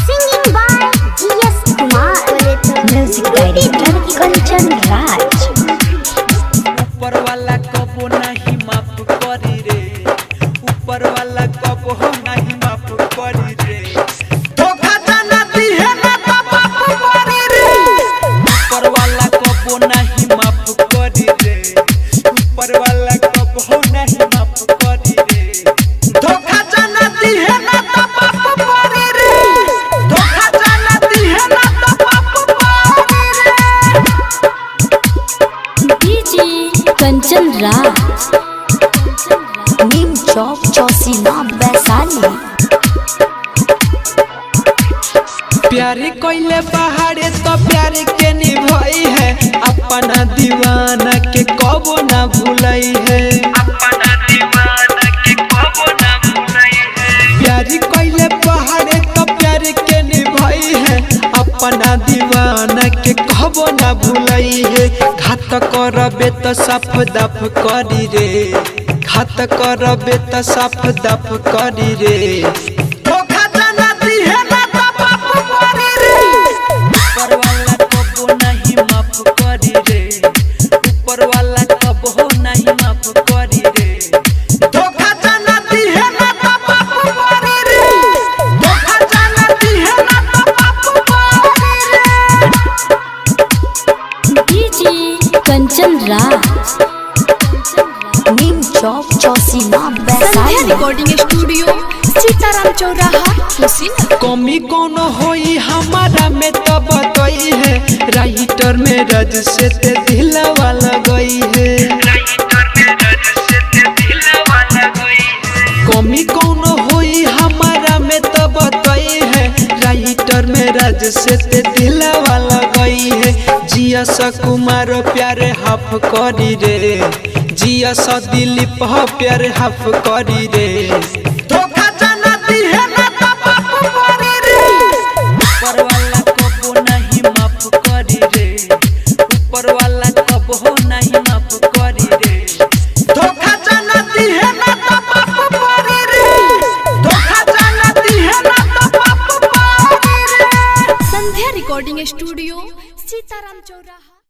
Singing by G.S. Kumar. Music director Kanchan Raj. ऊपर वाला कबो नहीं माफ करी रे, ऊपर वाला कबो नहीं माफ करी रे। धोखा जाना दी है ना तो माफ करी रे। ऊपर वाला कबो नहीं माफ करी रे, ऊपर वाला कबो नहीं माफ करी रे। धोखा जाना दी है ना तो माफ करी रे। धोखा जाना दी है ना तो माफ करी रे। डीजे कंचन राज, नीम चौक चौसीमा वैशाली। प्यारे कोइले पहाड़े तो प्यारे के निभाई है, अपना दीवाना के कबो ना भूलई है। अपना दीवाना के कबो ना भूलई है। प्यारे कोइले पहाड़े तो प्यारे के निभाई है, अपना दीवाना के कबो ना भूलई है। घात करबे तो साफ दफ करी रे, घात करबे तो साफ दफ करी रे। धोखा जाना दी है ना तो माफ करी रे। ऊपर वाला कबो नहीं माफ करी रे, ऊपर वाला कबो नहीं माफ करी रे। धोखा जाना दी है ना तो माफ करी रे। धोखा जाना दी है ना तो माफ करी रे। डीजे कंचन राज, नीम चौक चौसीमा वैशाली। रिकॉर्डिंग स्टूडियो सीताराम चौराहा कुशीनगर। कमी कौन होई हमारा में तो बताई है, राइटर में रज से ते दिलवा लगई है। कमी कौन होई हमारा में तो बताई है, राइटर में रज से ते दिलवा लगई है। जिया सा कुमार प्यारे हाफ करी रे, जिया सा दिलीप प्यारे हाफ करी रे। धोखा जाना दी है ना तो माफ करी रे। ऊपर वाला कबो नहीं माफ करी रे, ऊपर वाला कबो नहीं माफ करी रे। धोखा जाना दी है ना तो माफ करी रे। धोखा जाना दी है ना तो माफ करी रे। संध्या रिकॉर्डिंग स्टूडियो